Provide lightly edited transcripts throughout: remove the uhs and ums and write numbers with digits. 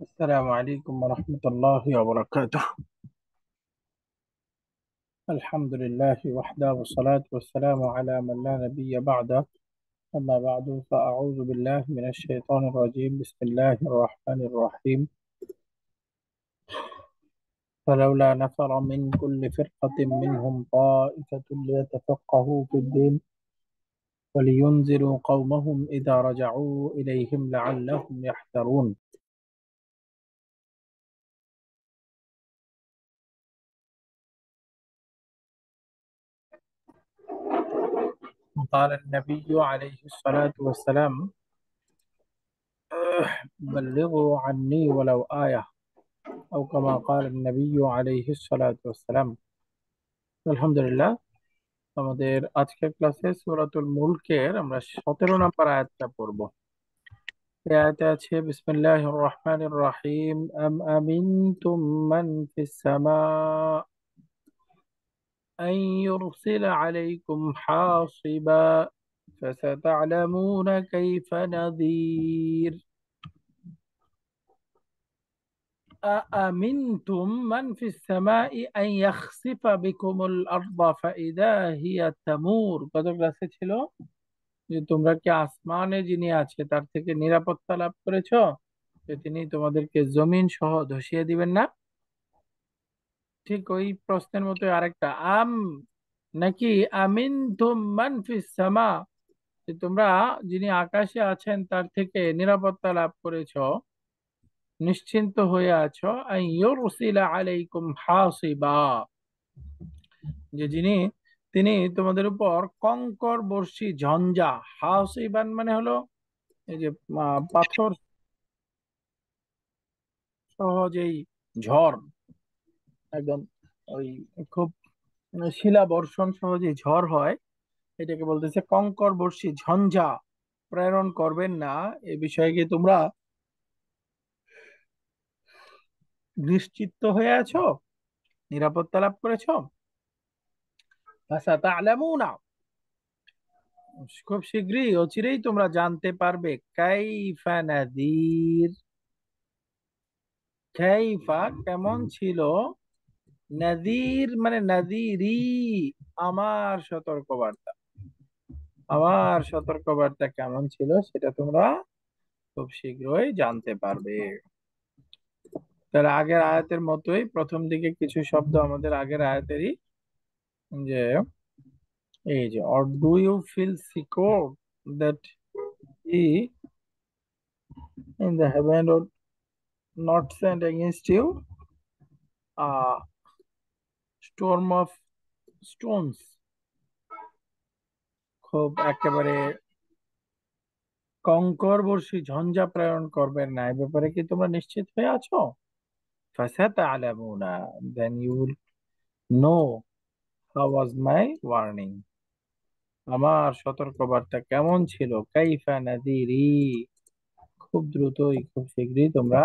السلام عليكم ورحمة الله وبركاته. الحمد لله وحده والصلاة والسلام على من لا نبي بعده. أما بعد فأعوذ بالله من الشيطان الرجيم. بسم الله الرحمن الرحيم. فلولا نفر من كل فرقة منهم طائفة ليتفقهوا في الدين ولينذروا قومهم إذا رجعوا إليهم لعلهم يحذرون. قال النبي عليه الصلاة والسلام: بلغوا عني ولو آية، أو كما قال النبي عليه الصلاة والسلام. আলহামদুলিল্লাহ, আমাদের আজকের ক্লাসে সূরাতুল মুলকের আমরা 17 নম্বর আয়াতটা পড়ব। এই আয়াতে আছে: বিসমিল্লাহির রহমানির রহিম, আম আমিনতুম মান ফিস সামা আন ইউরসিলা আলাইকুম হাসিবা فستعلمون كيف نذير. أأمنتم من في السماء أن يخسف بكم الأرض فإذا هي تمور. কত ক্লাসে ছিল যে তোমরা কি আসমানে যিনি আছে তার থেকে নিরাপত্তা লাভ করেছো যে তিনি তোমাদেরকে জমিন সহ ধসিয়ে দিবেন না? ঠিক ওই প্রশ্নের মতো আরেকটা, আম নাকি আমিনতুম মান ফিস সামা, যে তোমরা যিনি আকাশে আছেন তার থেকে নিরাপত্তা লাভ করেছো, নিশ্চিন্ত হয়ে আছো, আন ইউরসিলা আলাইকুম হাসিবা, যে তিনি তোমাদের উপর কংকর বর্ষী ঝঞ্ঝা, হাসিবান মানে হলো এই যে পাথর সহজেই ঝড়, একদম ওই খুব শিলা বর্ষণ সহজেই ঝড় হয়, এটাকে বলতেছে কংকর বর্ষী ঝঞ্ঝা প্রেরণ করবেন না। এ বিষয়ে কি তোমরা নিশ্চিত হয়ে আছো, নিরাপত্তা লাভ করেছো? ফাসাতা'লামুনা, খুব শীঘ্রই অচিরেই তোমরা জানতে পারবে, কাইফা নাযীর, কাইফা কেমন ছিল, নাযীর মানে নাযীরি, আমার সতর্কবার্তা, আমার সতর্কবার্তা কেমন ছিল সেটা তোমরা খুব শীঘ্রই জানতে পারবে। তাহলে আগের আয়াতের মতোই প্রথম দিকে কিছু শব্দ আমাদের আগের আয়াতেরই, যে এই যে, or do you feel secure that he in the heaven would not send against you a storm of stones, খুব একেবারে কংকর বর্ষী ঝঞ্ঝা প্রেরণ করবেন না, এ ব্যাপারে কি তোমরা নিশ্চিত হয়ে আছো? ফাসাতা'লামুনা, then you will know how was my warning, আমার সতর্কবার্তা কেমন ছিল, কাইফা নাদিরি, খুব দ্রুতই খুব শীঘ্রই তোমরা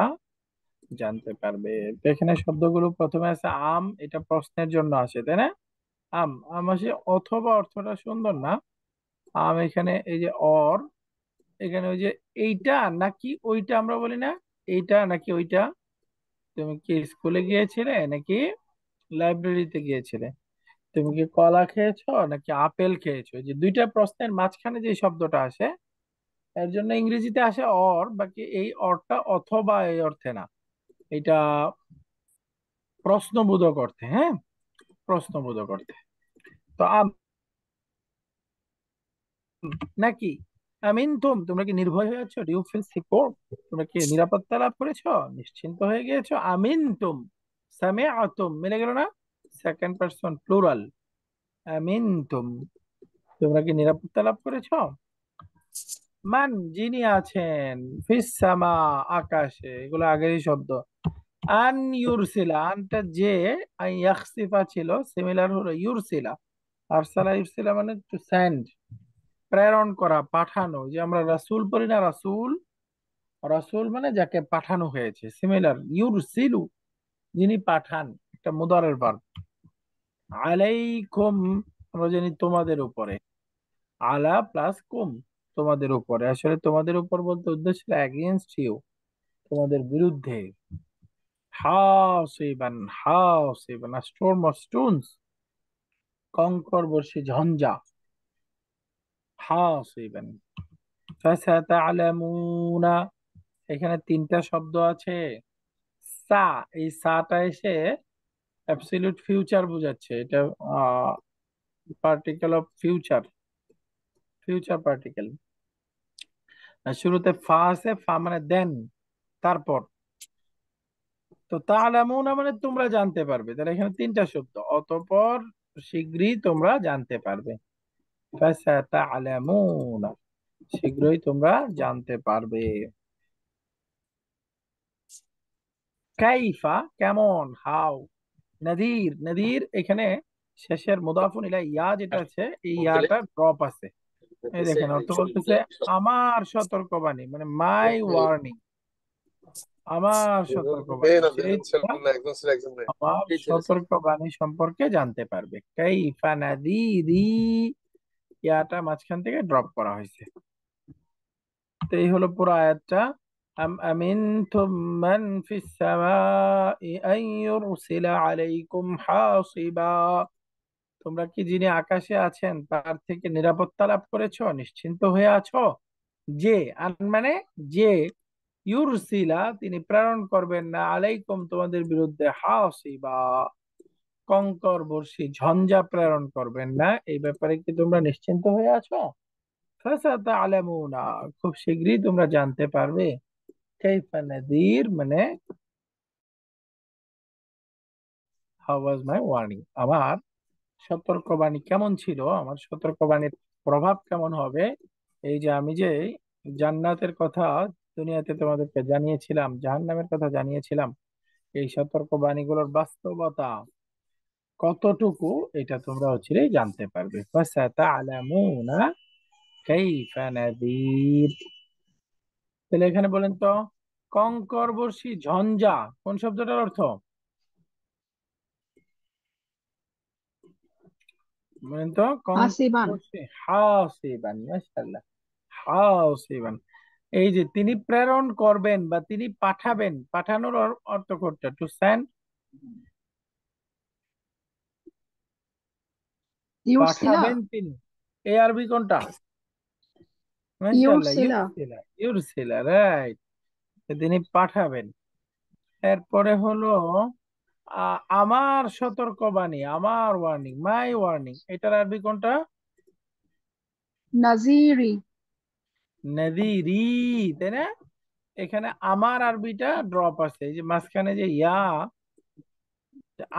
জানতে পারবে। তো এখানে শব্দগুলো প্রথমে আছে আম, এটা প্রশ্নের জন্য আসে, তাই না? আম আম আসে অথবা, অর্থটা সুন্দর না? আম এখানে এই যে অর, এখানে ওই যে এইটা নাকি ওইটা আমরা বলি না, এইটা নাকি ওইটা। তুমি কি স্কুলে গিয়েছিলে নাকি লাইব্রেরিতে গিয়েছিলে? তুমি কি কলা খেয়েছো নাকি আপেল খেয়েছো? এই যে দুইটা প্রশ্নের মাঝখানে যে শব্দটা আসে, এর জন্য ইংরেজিতে আসে অর, বাকি এই অরটা অথবা এই অর্থে না, এটা প্রশ্নবোধক অর্থে, হ্যাঁ, প্রশ্নবোধক অর্থে। তো আম নাকি আমিন তুম, তোমরা কি নির্ভয় হয়ে আছো? ডু ইউ ফিল সিকিউর, তোমরা কি নিরাপত্তা লাভ করেছো, নিশ্চিন্ত হয়ে গিয়েছো? আমিন তুম, সামিআতুম মিলে গেল না, সেকেন্ড পারসন প্লুরাল, আমিন তুম, তোমরা কি নিরাপত্তা লাভ করেছো? মান যিনি আছেন, ফিস সামা আকাশে, এগুলো আগেরই শব্দ। আন ইউরসিলা, আনটা যে, আই ইয়াখসিফা ছিল, সিমিলার হলো ইউরসিলা। আরসালা ইউরসিলা মানে টু সেন্ড, প্রেরণ করা, পাঠানো, যে আমরা রাসূল পড়ি না, রাসূল, রাসূল মানে যাকে পাঠানো হয়েছে, সিমিলার ইউরসিলু, যিনি পাঠান, একটা মুদারের ভার্ব। আলাইকুম, আমরা জানি তোমাদের উপরে, আলা প্লাস কুম, তোমাদের উপরে, আসলে তোমাদের উপর বলতে উদ্দেশ্য ছিল এগেইনস্ট ইউ, তোমাদের বিরুদ্ধে। হাসিবান, হাসিবান, স্টোর্ম অফ স্টোনস, কঙ্কর বর্ষী ঝঞ্ঝা। হাসিবান, ফাসাতা'লামুনা, এখানে তিনটা শব্দ আছে। সা, এই সাটা এসে অ্যাবসলিউট ফিউচার বোঝাচ্ছে। এটা particle of future, future particle. শুরুতে ফা আছে, ফা মানে দেন, তারপর। তো তা'লামুনা মানে তোমরা জানতে পারবে, তাহলে এখানে তিনটা শব্দ, অতঃপর শীঘ্রই তোমরা জানতে পারবে। ফাসাতা'লামুনা, শীঘ্রই তোমরা জানতে পারবে। কাইফা, কেমন, হাউ। নাদির, নাদির এখানে শেষের মুদাফুন ইলাই ইয়া যেটা আছে, এই ইয়াটা ড্রপ আছে। এই দেখেন অর্থ বলতেছে আমার সতর্কবাণী, মানে মাই ওয়ার্নিং, আমার সতর্কবাণী, সেই তোমরা আমার সতর্কবাণী সম্পর্কে জানতে পারবে। কাইফা নাদিরি, ইয়াটা মাঝখান থেকে ড্রপ করা হয়েছে। তো এই হলো পুরো আয়াতটা। আম আমিনতুম মান ফিস সামাই আন ইউরসিলা আলাইকুম হাসিবা, তোমরা কি যিনি আকাশে আছেন তার থেকে নিরাপত্তা লাভ করেছো, নিশ্চিন্ত হয়ে আছো, যে আন মানে যে, ইউরসিলা তিনি প্রেরণ করবেন না, আলাইকুম তোমাদের বিরুদ্ধে, হাসিবা কঙ্কর বর্ষী ঝঞ্ঝা প্রেরণ করবেন না, এই ব্যাপারে কি তোমরা নিশ্চিন্ত হয়ে আছো? ফাসাতা'লামুনা, খুব শীঘ্রই তোমরা জানতে পারবে। কাইফা নাদির মানে হাউ ওয়াজ মাই ওয়ার্নিং, আমার সতর্কবাণী কেমন ছিল, আমার সতর্কবাণীর প্রভাব কেমন হবে। এই যে আমি যে জান্নাতের কথা দুনিয়াতে তোমাদেরকে জানিয়েছিলাম, জাহান্নামের কথা জানিয়েছিলাম, এই সতর্কবাণীগুলোর বাস্তবতা কতটুকু, এটা তোমরা হচ্ছে জানতে পারবে। ফাসাতা'লামুনা কাইফা নাদির। তাহলে এখানে বলেন তো, কঙ্কর বর্ষী ঝঞ্ঝা কোন শব্দটার অর্থ? বলেন তো, কঙ্কর হাসিবান। বর্ষী হাসিবান, মাশাআল্লাহ, হাসিবান। এই যে তিনি প্রেরণ করবেন বা তিনি পাঠাবেন, পাঠানোর অর্থ করতে টু সেন্ড, ইউরসিলা। পাঠাবেন তিনি। এই আরবি কোনটা? মাশাআল্লাহ, ইউরসিলা। ইউরসিলা, ইউরসিলা, রাইট। তিনি পাঠাবেন। এরপরে হলো আমার সতর্কবাণী, আমার ওয়ার্নিং, মাই ওয়ার্নিং, এটার আরবি কোনটা? নাজিরি। নাদিরি, তাই না? এখানে আমার আরবিটা ড্রপ আছে, এই যে মাঝখানে যে ইয়া,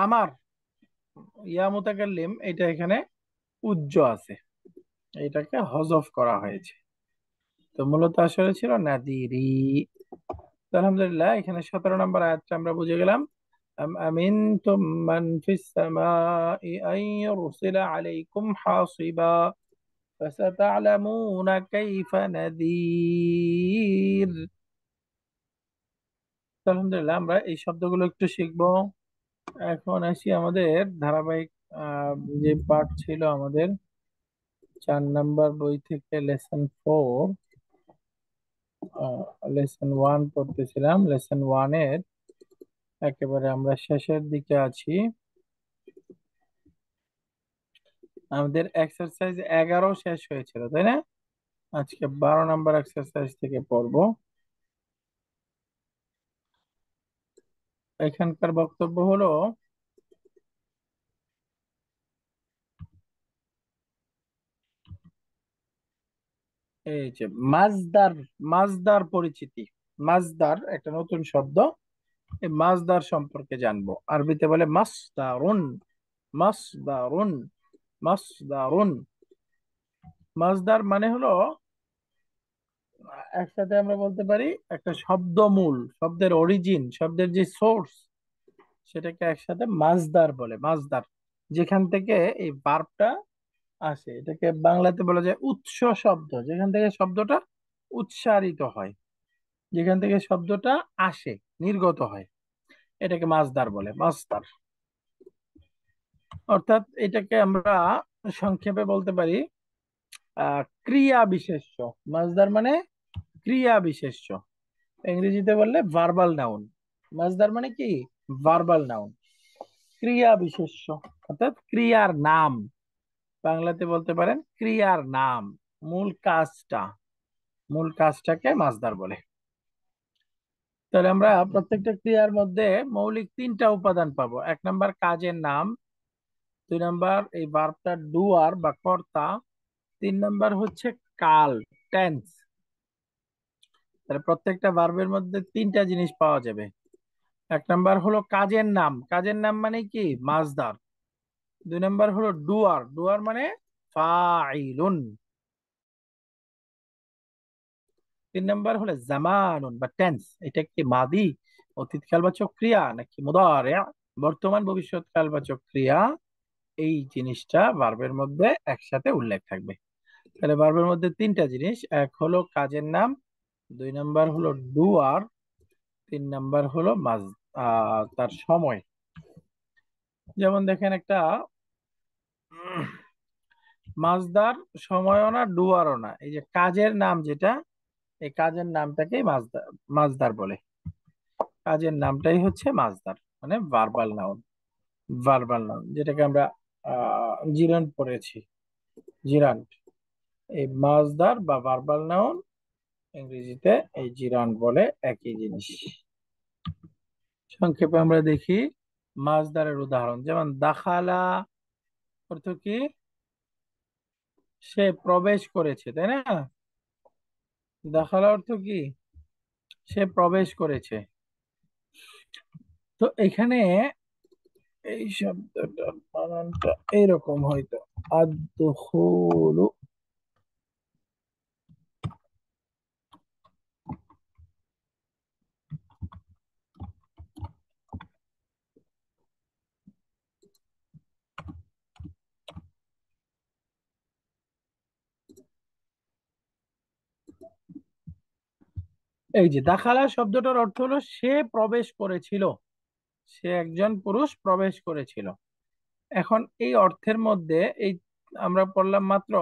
আমার ইয়া মুতাকাল্লিম, এটা এখানে উজ্জ আছে, এটাকে হজফ করা হয়েছে। তো মূলত আসলে ছিল নাদিরি। তো আলহামদুলিল্লাহ, এখানে 17 নম্বর আয়াতটা আমরা বুঝে গেলাম। আম আমিনতুম মান ফিস সামাই আন ইউরসিলা আলাইকুম হাসিবা ফাসাতা'লামুনা কাইফা নাদির। তো আলহামদুলিল্লাহ, আমরা এই শব্দগুলো একটু শিখবো। এখন আসি আমাদের ধারাবাহিক আহ, যে পার্ট ছিল আমাদের 4 নম্বর বই থেকে লেসন 4, লেসন 1 পড়তেছিলাম। লেসন 1-এর একেবারে আমরা শেষের দিকে আছি। আমাদের এক্সারসাইজ 11 শেষ হয়েছিল, তাই না? আজকে 12 নম্বর এক্সারসাইজ থেকে পড়বো। এখানকার বক্তব্য হলো, এই যে মাজদার, মাজদার পরিচিতি। মাজদার একটা নতুন শব্দ, এই মাজদার সম্পর্কে জানবো। আরবিতে বলে মাসদারুন, মাসদারুন, মাসদারুন। মাজদার মানে হলো, একসাথে আমরা বলতে পারি একটা শব্দমূল, শব্দের অরিজিন, শব্দের যে সোর্স, সেটাকে একসাথে মাজদার বলে। মাজদার, যেখান থেকে এই ভার্বটা আসে, এটাকে বাংলাতে বলা যায় উৎস শব্দ, যেখান থেকে শব্দটা উচ্চারিত হয়, যেখান থেকে শব্দটা আসে, নির্গত হয়, এটাকে মাজদার বলে, মাজদার। অর্থাৎ এটাকে আমরা সংক্ষেপে বলতে পারি ক্রিয়া বিশেষ্য। মাজদার মানে ক্রিয়া বিশেষ্য। ইংরেজিতে বললে ভার্বাল নাউন। মাজদার মানে কি? ভার্বাল নাউন, ক্রিয়া বিশেষ্য, অর্থাৎ ক্রিয়ার নাম। বাংলাতে বলতে পারেন ক্রিয়ার নাম, মূল কাজটা, মূল কাজটাকে মাজদার বলে। তাহলে আমরা প্রত্যেকটা ক্রিয়ার মধ্যে মৌলিক তিনটা উপাদান পাবো। এক নাম্বার কাজের নাম, দুই নাম্বার এই ভার্বটা ডুয়ার বা কর্তা, তিন নাম্বার হচ্ছে কাল, টেন্স। তাহলে প্রত্যেকটা ভার্বের মধ্যে তিনটা জিনিস পাওয়া যাবে। এক নাম্বার হলো কাজের নাম, কাজের নাম মানে কি? মাজদার। দুই নাম্বার হলো ডুয়ার, ডুয়ার মানে ফাইলুন। তিন নাম্বার হলো জামানুন বা টেন্স, এটা কি মাদি অতীতকালবাচক ক্রিয়া নাকি মুদারে বর্তমান ভবিষ্যৎ কালবাচক ক্রিয়া, এই জিনিসটা ভার্বের মধ্যে একসাথে উল্লেখ থাকবে। তাহলে ভার্বের মধ্যে তিনটা জিনিস, এক হলো কাজের নাম, দুই নাম্বার হলো ডুয়ার, তিন নাম্বার হলো তার সময়। যেমন দেখেন একটা মাজদার সময়ও না ডুয়ারও না, এই যে কাজের নাম যেটা, এই কাজের নামটাকেই মাজদার, মাজদার বলে। কাজের নামটাই হচ্ছে মাজদার, মানে ভার্বাল নাউন। ভার্বাল নাউন যেটাকে আমরা জিরান্ড পড়েছি, জিরান্ড, এই মাজদার বা ভার্বাল নাউন ইংরেজিতে এই জিরান্ড বলে, একই জিনিস। সংক্ষেপে আমরা দেখি মাজদারের উদাহরণ, যেমন দাখালা অর্থ কি? সে প্রবেশ করেছে, তাই না? দাখালা অর্থ কি? সে প্রবেশ করেছে। তো এখানে এই শব্দটার বানানটা এইরকম হয়তো, আদখুলু। এই যে দাখালা শব্দটার অর্থ হলো সে প্রবেশ করেছিল, সে একজন পুরুষ প্রবেশ করেছিল। এখন এই অর্থের মধ্যে এই আমরা পড়লাম মাত্র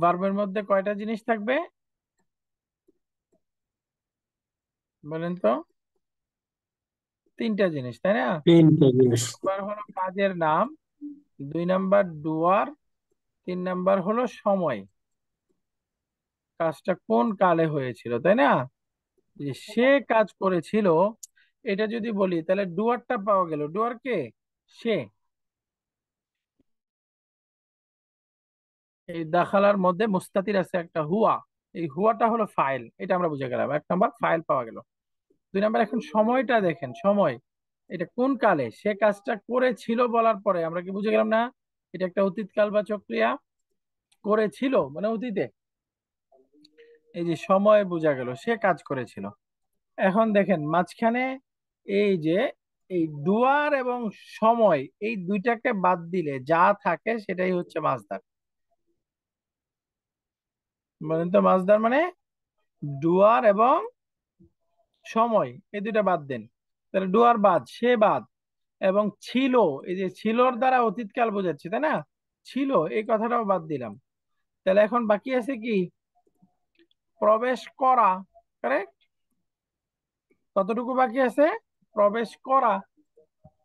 ভার্বের মধ্যে কয়টা জিনিস থাকবে বলেন তো? তিনটা জিনিস, তাই না? তিনটা জিনিস। নাম্বার হলো কাজের নাম, দুই নাম্বার ডুয়ার, তিন নাম্বার হলো সময়, কাজটা কোন কালে হয়েছিল, তাই না? যে সে কাজ করেছিল, এটা যদি বলি তাহলে ডুয়ারটা পাওয়া গেল। ডুয়ার কে? সে। এই দাখালার মধ্যে মুস্তাতির আছে একটা হুয়া, এই হুয়াটা হলো ফাইল, এটা আমরা বুঝে গেলাম, এক নাম্বার ফাইল পাওয়া গেল। দুই নাম্বার এখন সময়টা দেখেন, সময় এটা কোন কালে সে কাজটা করেছিল বলার পরে আমরা কি বুঝে গেলাম না? এটা একটা অতীতকাল বা চক্রিয়া, করেছিল মানে অতীতে। এই যে সময় বোঝা গেল সে কাজ করেছিল। এখন দেখেন মাঝখানে এই যে এই ডুয়ার এবং সময়, এই দুইটাকে বাদ দিলে যা থাকে সেটাই হচ্ছে মাজদার। বলেন তো মাজদার মানে? ডুয়ার এবং সময় এই দুইটা বাদ দেন, তাহলে ডুয়ার বাদ, সে বাদ, এবং ছিল, এই যে ছিলর দ্বারা অতীতকাল বোঝাচ্ছে, তাই না? ছিল এই কথাটাও বাদ দিলাম। তাহলে এখন বাকি আছে কি? প্রবেশ করা। কারেক্ট? কতটুকু বাকি আছে? প্রবেশ করা।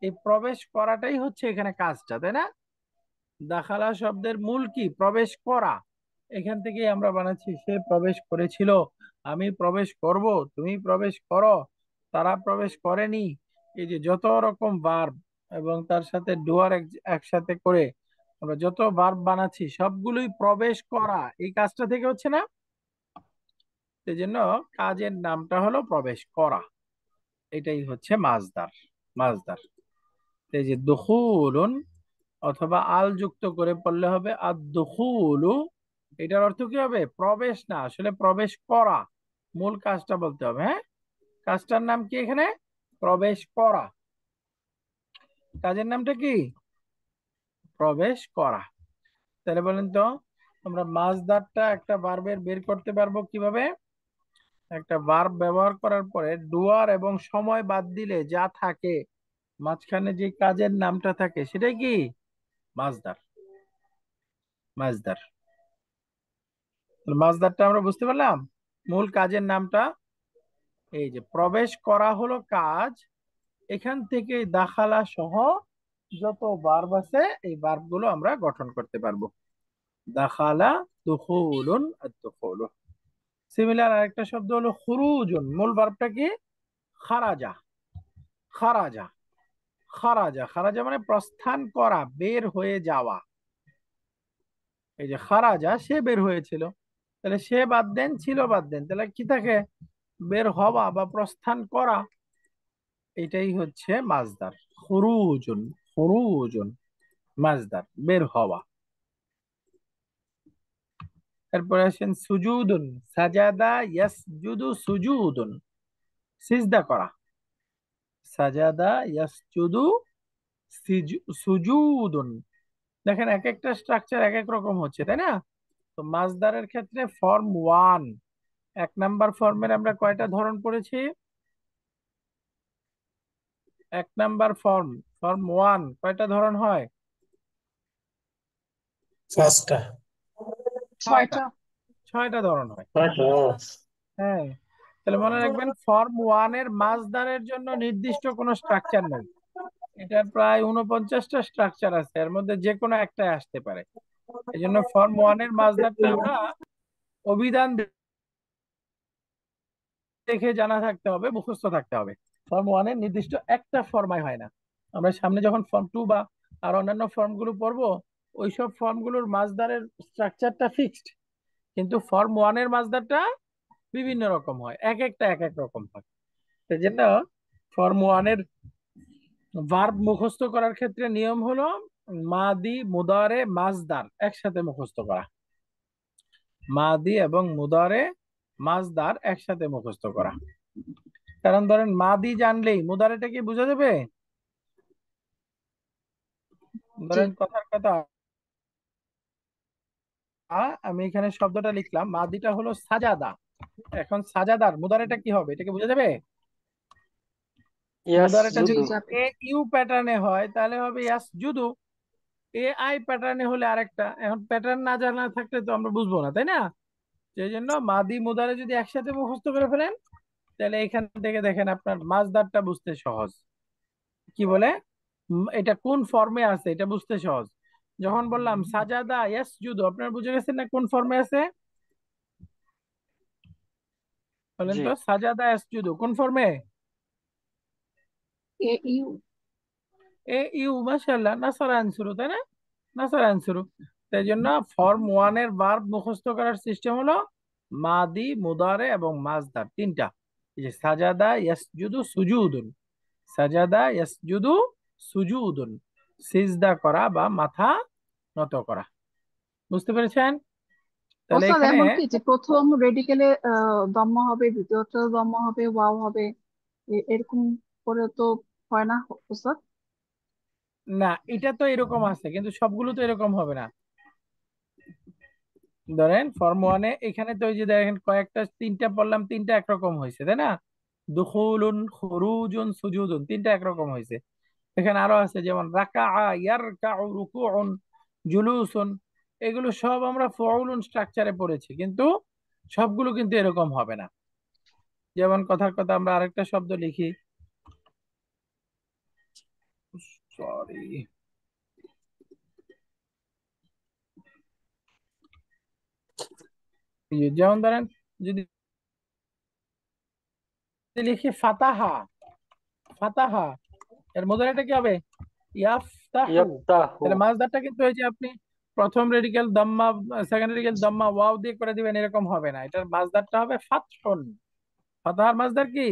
এই প্রবেশ করাটাই হচ্ছে এখানে কাজটা, তাই না? দাখালা শব্দের মূল কি? প্রবেশ করা। এখান থেকে আমরা বানাচ্ছি সে প্রবেশ করেছিল, আমি প্রবেশ করব, তুমি প্রবেশ করো, তারা প্রবেশ করেনি। এই যে যত রকম ভার্ব এবং তার সাথে ডুয়ার একসাথে করে আমরা যত ভার্ব বানাচ্ছি সবগুলোই প্রবেশ করা, এই কাজটা থেকে হচ্ছে না? সেই জন্য কাজের নামটা হলো প্রবেশ করা, এটাই হচ্ছে মাজদার। মাজদার। এই যে দুখুলুন অথবা আল যুক্ত করে পড়লে হবে আর দুখুলু, এটার অর্থ কি হবে? প্রবেশ না, আসলে প্রবেশ করা, মূল কাজটা বলতে হবে। হ্যাঁ, কাজটার নাম কি এখানে? প্রবেশ করা। কাজের নামটা কি? প্রবেশ করা। তাহলে বলেন তো আমরা মাজদারটা একটা ভার্বের বের করতে পারবো কিভাবে? একটা ভার্ব ব্যবহার করার পরে ডুয়ার এবং সময় বাদ দিলে যা থাকে, মাঝখানে যে কাজের নামটা থাকে সেটাই কি? মাজদার। মাজদার। তাহলে মাজদারটা আমরা বুঝতে পারলাম, মূল কাজের নামটা এই যে প্রবেশ করা হলো কাজ, এখান থেকে দাখালা সহ যত ভার্ব আছে এই ভার্ব গুলো আমরা গঠন করতে পারবো। দাখালা, দুখুলুন, আদ-দুখুলু। সিমিলার আরেকটা শব্দ হলো খুরুজুন, মূল ভার্বটা কি? খারাজা। খারাজা, খারাজা, খারাজা মানে প্রস্থান করা, বের হয়ে যাওয়া। এই যে খারাজা, সে বের হয়েছিল, তাহলে সে বাদ দেন, ছিল বাদ দেন, তাহলে কি থাকে? বের হওয়া বা প্রস্থান করা। এটাই হচ্ছে মাজদার। খুরুজুন, খুরুজুন মাজদার, বের হওয়া। তারপরে আসেন সুজুদুন, সাজাদা ইয়াসজুদু সুজুদুন, সিজদা করা। সাজাদা ইয়াসজুদু সুজুদুন। দেখেন এক একটা স্ট্রাকচার এক এক রকম হচ্ছে, তাই না? তো মাজদারের ক্ষেত্রে ফর্ম ওয়ান, এক নাম্বার ফর্মের আমরা কয়টা ধরন পড়েছি? এক নাম্বার ফর্ম, ফর্ম ওয়ান, কয়টা ধরন হয়? পাঁচটা। ছয়টা। ছয়টা। ছয়টা ধরন হয়। ছয়টা। হ্যাঁ, তাহলে মনে রাখবেন ফর্ম ওয়ান এর মাজদারের জন্য নির্দিষ্ট কোনো স্ট্রাকচার নেই। এটার প্রায় 49টা স্ট্রাকচার আছে, এর মধ্যে যে কোনো একটাই আসতে পারে। এই জন্য ফর্ম ওয়ান এর মাজদারটা আমরা অভিধান দেখে জানা থাকতে হবে, মুখস্থ থাকতে হবে। ফর্ম ওয়ান এর নির্দিষ্ট একটা ফর্মাই হয় না। আমরা সামনে যখন ফর্ম টু বা আর অন্যান্য ফর্মগুলো পড়বো, ওইসব ফর্মগুলোর মাজদারের স্ট্রাকচারটা ফিক্সড, কিন্তু ফর্ম ওয়ান এর মাজদারটা বিভিন্ন রকম হয়, এক একটা এক এক রকম হয়। সেই জন্য ফর্ম ওয়ান এর ভার্ব মুখস্থ করার ক্ষেত্রে নিয়ম হলো মাদি, মুদারে, মাজদার একসাথে মুখস্থ করা। মাদি এবং মুদারে, মাজদার একসাথে মুখস্থ করা। কারণ ধরেন মাদি জানলেই মুদারেটা কি বোঝা যাবে? জি। ধরেন কথার কথা, আমি এখানে শব্দটা লিখলাম, মাদিটা হলো সাজাদা। এখন সাজাদার মুদারেটা কি হবে, এটা কি বোঝা যাবে? মুদারেটা জি, যদি ইয়াসজুদু। যাবে। এ ইউ প্যাটার্নে হয় তাহলে হবে ইয়াস জুদু। এ আই প্যাটার্নে হলে আরেকটা। এখন প্যাটার্ন না জানা থাকলে তো আমরা বুঝবো না, তাই না? সেই জন্য মাদি মুদারে যদি একসাথে মুখস্থ করে ফেলেন, তাহলে এখান থেকে দেখেন আপনার মাজদারটা বুঝতে সহজ। কি বলে, এটা কোন ফর্মে আছে এটা বুঝতে সহজ। যখন বললাম সাজাদা ইয়াসজুদু, আপনারা বুঝে গেছেন না কোন ফর্মে আছে? বলেন জি। তো, সাজাদা ইয়াসজুদু কোন ফর্মে? এ ইউ। এ ইউ, মাশাআল্লাহ, নাসারা আনসুরু, তাই না? নাসারা আনসুরু। তাই জন্য ফর্ম ওয়ান এর ভার্ব মুখস্থ করার সিস্টেম হলো মাদি, মুদারে এবং মাজদার তিনটা। এই যে সাজাদা ইয়াসজুদু সুজুদুন, সাজাদা ইয়াসজুদু সুজুদুন, সিজদা করা বা মাথা নত করা। বুঝতে পেরেছেন? তাহলে ওস্তাদ এখানে এমন কি যে প্রথম রেডিকেলে দম্ম হবে, দ্বিতীয়ত দম্ম হবে, ওয়াও হবে, এরকম করে তো হয় না ওস্তাদ? না, এটা তো এরকম আছে কিন্তু সবগুলো তো এরকম হবে না। ধরেন ফর্ম ওয়ানে এখানে তো ওই যে দেখেন কয়েকটা, তিনটা বললাম, তিনটা একরকম হয়েছে, তাই না? দুখুলুন, খুরুজুন, সুজুদুন, তিনটা একরকম হয়েছে। এখানে আরো আছে যেমন রাকাআ, ইয়ারকাউ, রুকুউন, জুলুসুন। এগুলো সব আমরা ফাউলুন স্ট্রাকচারে পড়েছি, কিন্তু সবগুলো কিন্তু এরকম হবে না। যেমন কথার কথা আমরা আরেকটা শব্দ লিখি, সরি, যেমন ধরেন যদি লিখি ফাতাহা, ফাতাহা, এর মুদারিটা কি হবে? ইয়াফতাহু। ইয়াফতাহু। তাহলে মাসদারটা কিন্তু এই যে আপনি প্রথম radical Damma, second radical Damma wow দিয়ে করে দিবেন এরকম হবে না, এটার মাসদারটা হবে ফাতহুন। ফাতাহার মাসদার কি?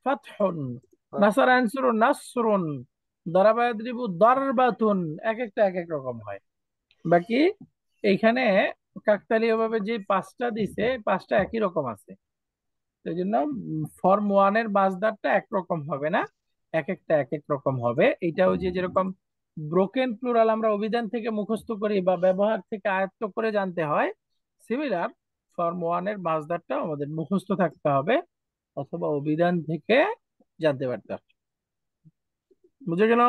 ফাতহুন। নাসার আনসুরুন নাসরুন, দারাবা ইয়াদরিবু দারবাতুন, এক একটা এক এক রকম হয়। বাকি এইখানে কাকতালীয় ভাবে যে পাঁচটা দিছে, পাঁচটা একই রকম আছে। এই জন্য ফর্ম ওয়ান এর মাসদারটা একরকম হবে না, এক একটা এক এক রকম হবে। এটাও যে যেরকম ব্রোকেন প্লুরাল আমরা অভিধান থেকে মুখস্থ করি বা ব্যবহার থেকে আয়ত্ত করে জানতে হয়, সিমিলার ফর্ম ওয়ান এর মাসদারটাও আমাদের মুখস্থ থাকতে হবে অথবা অভিধান থেকে জানতে পারতে হবে। বুঝে গেল?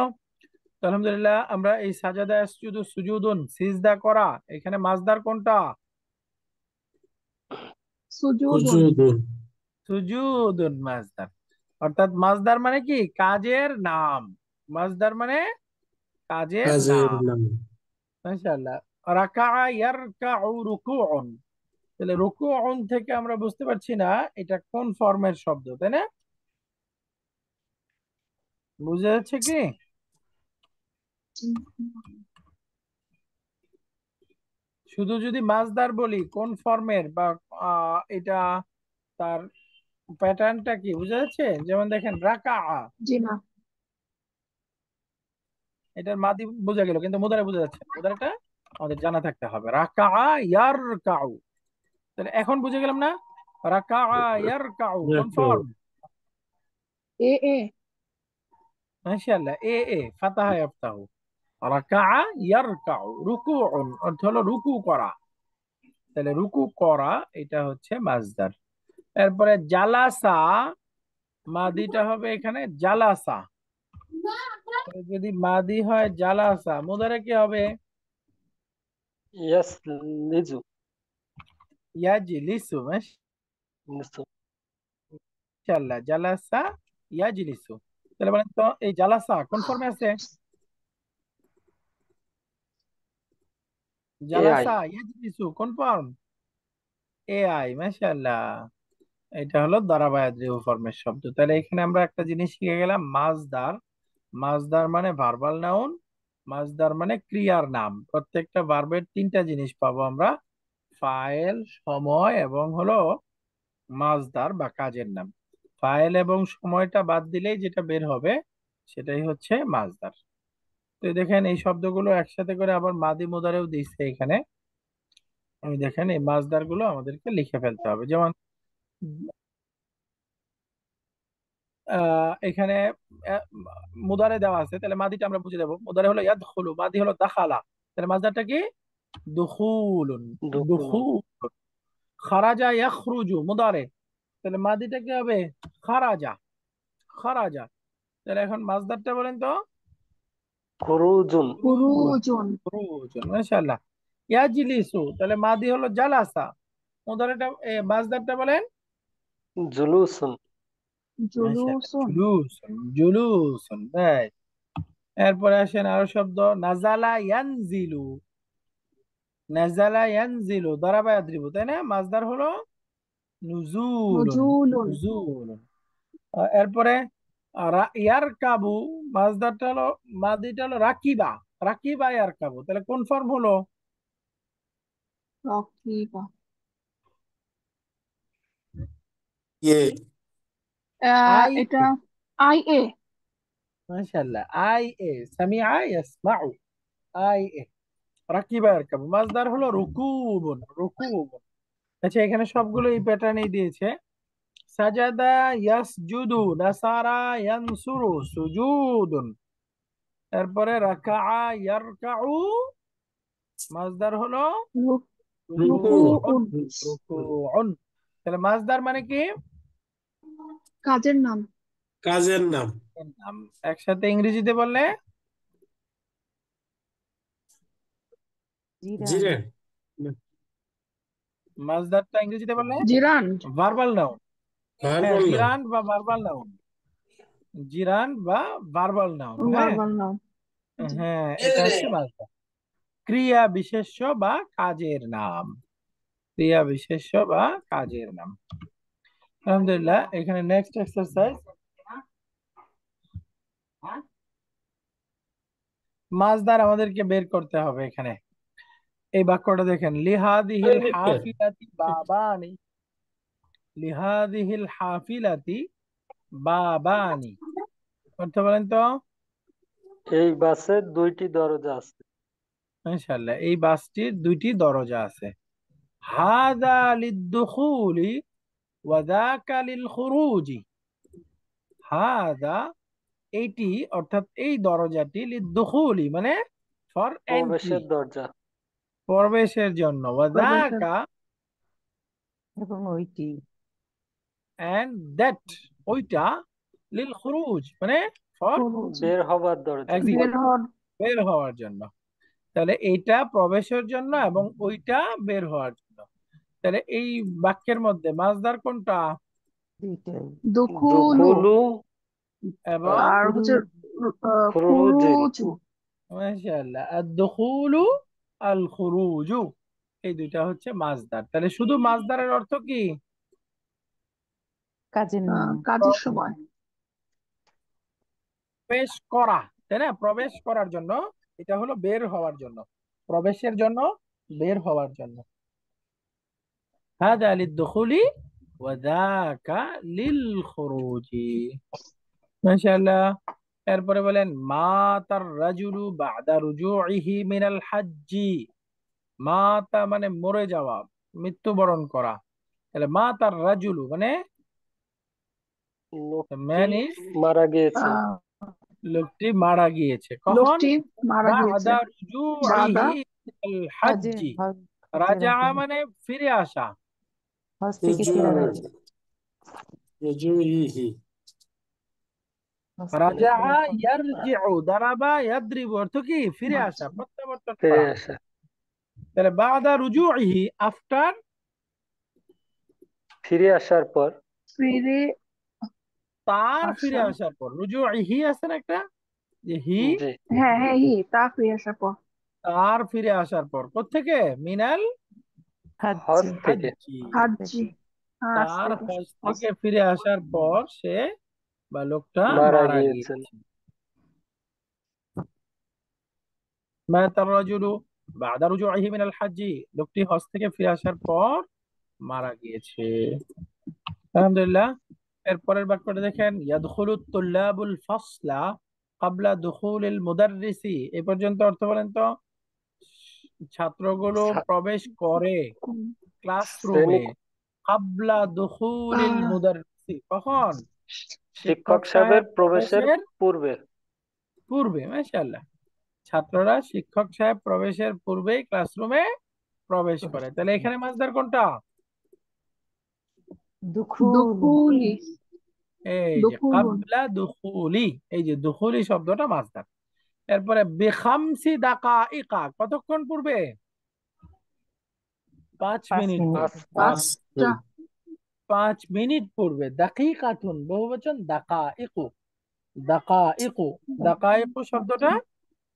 তো আলহামদুলিল্লাহ, আমরা এই সাজাদা ইয়াসজুদু সুজুদুন, সিজদা করা, এখানে মাসদার কোনটা? সুজুদুন। সুজুদুন। সুজুদুন মাজদার, অর্থাৎ মাজদার মানে কি, কাজের নাম। মাজদার মানে কাজের কাজের নাম। নাম। মাশাআল্লাহ। রাকাআ ইয়ারকাউ রুকুউন, তাহলে রুকুউন থেকে আমরা বুঝতে পারছি না এটা কোন ফর্মের শব্দ, তাই না? বুঝা যাচ্ছে কি? শুধু যদি মাজদার বলি কোন ফর্মের বা এটা তার প্যাটার্নটা কি বুঝা যাচ্ছে? যেমন দেখেন রাকাআ, জি না। এটার মাদি বোঝা গেল কিন্তু মুদারে বোঝা যাচ্ছে না। মুদারেটা আমাদের জানা থাকতে হবে। রাকাআ ইয়ারকাউ, তাহলে এখন বুঝে গেলাম না? রাকাআ ইয়ারকাউ কোন দেখো, ফর্ম? এ এ। মাশাআল্লাহ, এ এ ফাতাহা ইয়াফতাহু। রাকাআ ইয়ারকাউ রুকুউন অর্থ হলো রুকু করা, তাহলে রুকু করা এটা হচ্ছে মাজদার। এরপরে জালাসা, মাদিটা হবে এখানে জালাসা। যদি মাদি হয় জালাসা, মুদারে কি হবে? ইয়াস লিজু। ইয়াজলিসু। লিজু। মাশাআল্লাহ, জালাসা ইয়াজলিসু। তাহলে বলেন তো এই জালাসা কোন ফর্মে আছে? এআই। জালাসা ইয়াজলিসু কোন ফর্ম? এআই। মাশাআল্লাহ, এটা হলো দ্বারাবায়াদ্রিয় ফর্মের শব্দ। তাহলে এখানে আমরা একটা জিনিস শিখে গেলাম, মাজদার। মাজদার মানে ভার্বাল নাউন, মাজদার মানে ক্রিয়ার নাম। প্রত্যেকটা ভার্বের তিনটা জিনিস পাবো আমরা, ফাইল, সময় এবং হলো মাজদার বা কাজের নাম। ফাইল এবং সময়টা বাদ দিলেই যেটা বের হবে সেটাই হচ্ছে মাজদার। তো এই দেখেন এই শব্দগুলো একসাথে করে আবার মাদি মুদারেও দিচ্ছে এখানে। আমি দেখেন এই মাজদার গুলো আমাদেরকে লিখে ফেলতে হবে। যেমন এখানে আহ, মুদারে দেওয়া আছে, তাহলে মাদিটা আমরা বুঝে দেবো। মুদারে হলো ইয়াদখুলু, মাদি হলো দাখালা, তাহলে মাজদারটা কি? দুখুলুন। দুখুলুন। দুখুল। খারাজা ইয়াখরুজু মুদারে, তাহলে মাদিটা কি হবে? খারাজা। খারাজা। তাহলে এখন মাজদারটা বলেন তো। খুরুজুন। খুরুজ। খুরুজুন। খুরুজ। মাশাআল্লাহ। ইয়াজলিসু, তাহলে মাদি হলো জালাসা, মুদারেটা মাজদারটা বলেন। জুলুসুন। মাশাআল্লাহ, জুলুসুন। জুলুসুন। জুলুসুন, রাইট। এরপরে আসেন আরো শব্দ, নাজালা ইয়ানজিলু। নাজালা ইয়ানজিলু দারাবা ইয়াদরিবু, তাই না? মাজদার হলো নুজুলুন। নুজুলুন। নুজুলুন। এরপরে ইয়ারকাবু, মাজদারটা হলো, মাদিটা হলো রাকিবা। রাকিবা ইয়ারকাবু, তাহলে কোন ফর্ম হলো? রকিবা। ইয়ে। আই এটা এ। আই এ। মাশাআল্লাহ, আই এ। সামিআ ইয়াসমাউ। আই এ। রাকিবা ইয়ারকাবু, মাজদার হলো রুকুবুন। রুকুবুন। আচ্ছা, এখানে সবগুলো এই প্যাটার্নেই দিয়েছে। সাজাদা ইয়াসজুদু, নাসারা ইয়ানসুরু, সুজুদুন। তারপরে রাকাআ ইয়ারকাউ, মাজদার হলো রু- রুকু। রুকুউন। রুকুউন। রুকুউন। তাহলে মাজদার মানে কি? কাজের নাম। কাজের নাম। একসাথে ইংরেজিতে বললে? জিরে। মাজদারটা ইংরেজিতে বললে? জিরান্ড। Verbal noun. হ্যাঁ, ভার্বাল নাম। জিরান্ড বা ভার্বাল নাউন। জিরান্ড বা ভার্বাল নাউন, হ্যাঁ। ভার্বাল নাম। জি। হ্যাঁ, এটা হচ্ছে মাজদার, ক্রিয়া বিশেষ্য বা কাজের নাম। ক্রিয়া বিশেষ্য বা কাজের নাম। আলহামদুলিল্লাহ, এখানে নেক্সট এক্সারসাইজ, মাজদার আমাদেরকে বের করতে হবে এখানে। এই বাক্যটা দেখেন, লিহাদিহিল হাফিলাতি বাবানি। লিহাদিহিল হাফিলাতি বাবানি, অর্থ বলেন তো। এই বাসে দুইটি দরজা আছে। ইনশাআল্লাহ, এই বাসটির দুইটি দরজা আছে। হাদা লিদ্দুখুলি ওয়া যাকা লিল খুরুজি। হাদা, এইটি, অর্থাৎ এই দরজাটি, লিদ্দুখুলি মানে ফর এন্ট্রি, প্রবেশের দরজা। প্রবেশের জন্য, ওয়া প্রবেশের। যাকা এবং ওইটি এন্ড দ্যাট, ওইটা, লিল খুরুজ মানে ফর খুরুজ। বের হবার দরজা। এক্সিট, বের হওয়ার। বের হওয়ার জন্য। তাহলে এইটা প্রবেশের জন্য এবং ওইটা বের হওয়ার জন্য। তাহলে এই বাক্যের মধ্যে মাজদার কোনটা? দুইটাই দুখুলু দুখুলু এবং আর হচ্ছে খুরুজিল। খুরুজু। মাশাআল্লাহ আদ-দুখুলু আল খুরুজু, এই দুইটা হচ্ছে মাজদার। তাহলে শুধু মাজদারের অর্থ কি? কাজের নাম। কাজের সময়। প্রবেশ করা, তাই না? প্রবেশ করার জন্য, এটা হলো বের হওয়ার জন্য, প্রবেশের জন্য, বের হওয়ার জন্য। হাদা লিদ-দুখুলি ওয়া যাকা লিল খুরুজি। মাশাআল্লাহ। এরপরে বলেন মাতার রাজুলু বাদা রুজুইহি মিনাল হাজ্জি। মাতা মানে মরে যাওয়া, মৃত্যুবরণ করা। তাহলে মাতার রাজুলু মানে লোকটি ম্যান ইজ, মারা গিয়েছেন। আহ, লোকটি মারা গিয়েছে। কখন? লোকটি মারা গিয়েছে বাদা বাদা রুজুইহি মিনাল হজে হাজ্জি। হজের রাজা আগে, মানে ফিরে আসা। হজ থেকে ফেরার আগে, রুজুইহি হজ থেকে রাজা ফেরার পর ইয়ারজিউ, দারাবা ইয়াদরিবু অর্থ কি? ফিরে আসা, প্রত্যাবর্তন ফিরে করা। আসা। তাহলে বাদা রুজুইহি, আফটার, ফিরে আসার পর। ফিরে তার ফিরে আসা। আসার পর। রুজুইহি আছে না একটা, যে হি, জি। হ্যাঁ হ্যাঁ হি তা ফিরে আসার পর। তার ফিরে আসার পর। কোত্থেকে? মিনাল হজ হাজ্জি, থেকে। হাজ্জি, হজ হাজ্জি। থেকে। হাজ তার থেকে। হজ থেকে ফিরে আসার পর সে বা লোকটা মারা মারা গিয়েছেন। গিয়েছে। মাতার রাজুলু বাদা রুজুইহি মিনাল হাজ্জি, লোকটি হজ থেকে ফিরে আসার পর মারা গিয়েছে। আলহামদুলিল্লাহ। এরপরের বাক্যটা দেখেন ইয়াদখুলুত তুল্লাবুল ফাসলা ক্বাবলা দুখুলিল মুদাররিসি। এই পর্যন্ত অর্থ বলেন তো। ছাত্রগুলো ছা- প্রবেশ করে শ্রেণী ক্লাসরুমে ক্বাবলা দুখুলিল আহ, মুদাররিসি, কখন? শিক্ষক শিক্ষক সাহেবের সাহেব প্রবেশের প্রবেশের পূর্বে। পূর্বে। মাশাআল্লাহ। ছাত্ররা শিক্ষক সাহেব প্রবেশের পূর্বেই ক্লাসরুমে প্রবেশ করে। তাহলে এখানে মাসদার কোনটা? দুখুলু, দুখুলি এই যে দুখুলুন। কাবলা দুখুলি, এই যে দুখুলি শব্দটা মাসদার। এরপরে বিখামসি দাকাইকা, কতক্ষণ পূর্বে? 5 5 মিনিট মিনিট। পূর্বে। 5টা। 5 মিনিট পূর্বে। দাকিকাতুন বহুবচন, দাকাইকু, দাকাইকু, দাকাইকু শব্দটা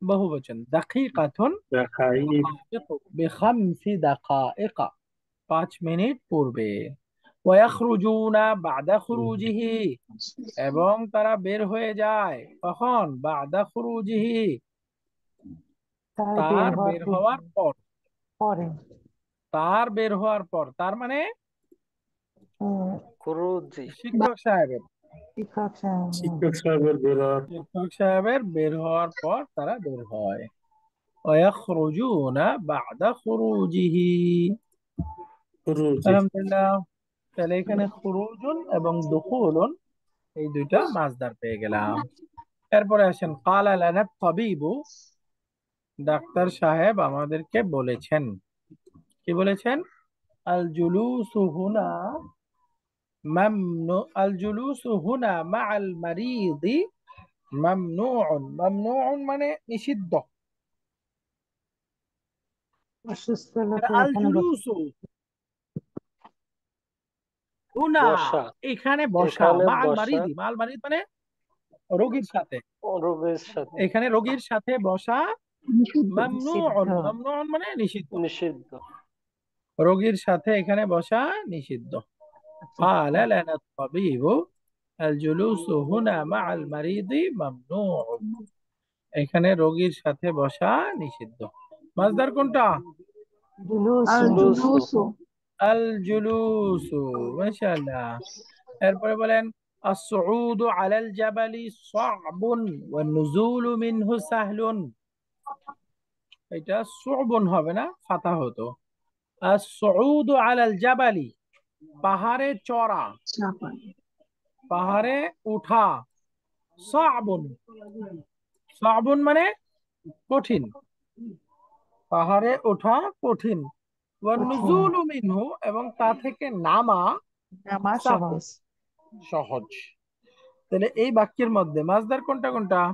বহুবচন, দাকিকাতুন দেখাই দাকাইকু বিখামসি দাকাইকা, 5 মিনিট পূর্বে। ওয়াখরুজুনা বাদা খুরুজিহি, এবং তারা বের হয়ে যায় কখন? বাদা খুরুজিহি, তার বের তার হওয়ার বের হওয়ার পর। পরে। তার বের হওয়ার পর, তার মানে উম, খুরুজি। শিক্ষক সাহেবের, শিক্ষক সাহেব, শিক্ষক সাহেবের বেরোর শিক্ষক সাহেবের বের হওয়ার পর তারা বের হয়। ওয়াখরুজুনা বাদা খুরুজিহি। রুজি। আলহামদুলিল্লাহ। তাহলে এখানে খুরুজুন এবং দুখুলুন, এই দুইটা মাসদার পেয়ে গেলাম। এরপরে আসেন ক্বালা লানা তাবিবু, ডাক্তার সাহেব আমাদেরকে বলেছেন। কি বলেছেন? আল জুলুসু হুনা মামনু, আল জুলুসু হুনা মাআল মারিদি মামনুউন। মামনুউন মানে নিষিদ্ধ। অসুস্থ লোকের আল এখানে জুলুসু হুনা, বসা। এখানে বসা। এখানে মাআল বসা। মারিদি, মাআল মারিদ মানে রোগীর সাথে। রোগীর সাথে। এখানে রোগীর সাথে বসা। নিষিদ্ধ। নিষিদ্ধ। মামনুউন, মামনুউন মানে নিষিদ্ধ। নিষিদ্ধ। রোগীর সাথে এখানে বসা নিষিদ্ধ। আচ্ছা, قال لنا الطبيب الجلوس هنا مع المريض ممنوع, এখানে রোগীর সাথে বসা নিষিদ্ধ। মাসদার কোনটা? জুলুসু, আল জুলুসু। জুলুসু। আল জুলুসু। মাশাআল্লাহ। এরপরে বলেন الصعود على الجبل صعب والنزول منه سهل। এটা সুবন হবে না, ফাতা হতো। الصعود على الجبل, পাহাড়ে চড়া, চাপা। পাহাড়ে উঠা। সাবুন, সাবুন মানে কঠিন, পাহাড়ে ওঠা কঠিন। কঠিন, ওয়ানুজুলু মিনহু, এবং তা থেকে নামা নামা সাহল, সহজ। সহজ। তাহলে এই বাক্যের মধ্যে মাসদার কোনটা কোনটা?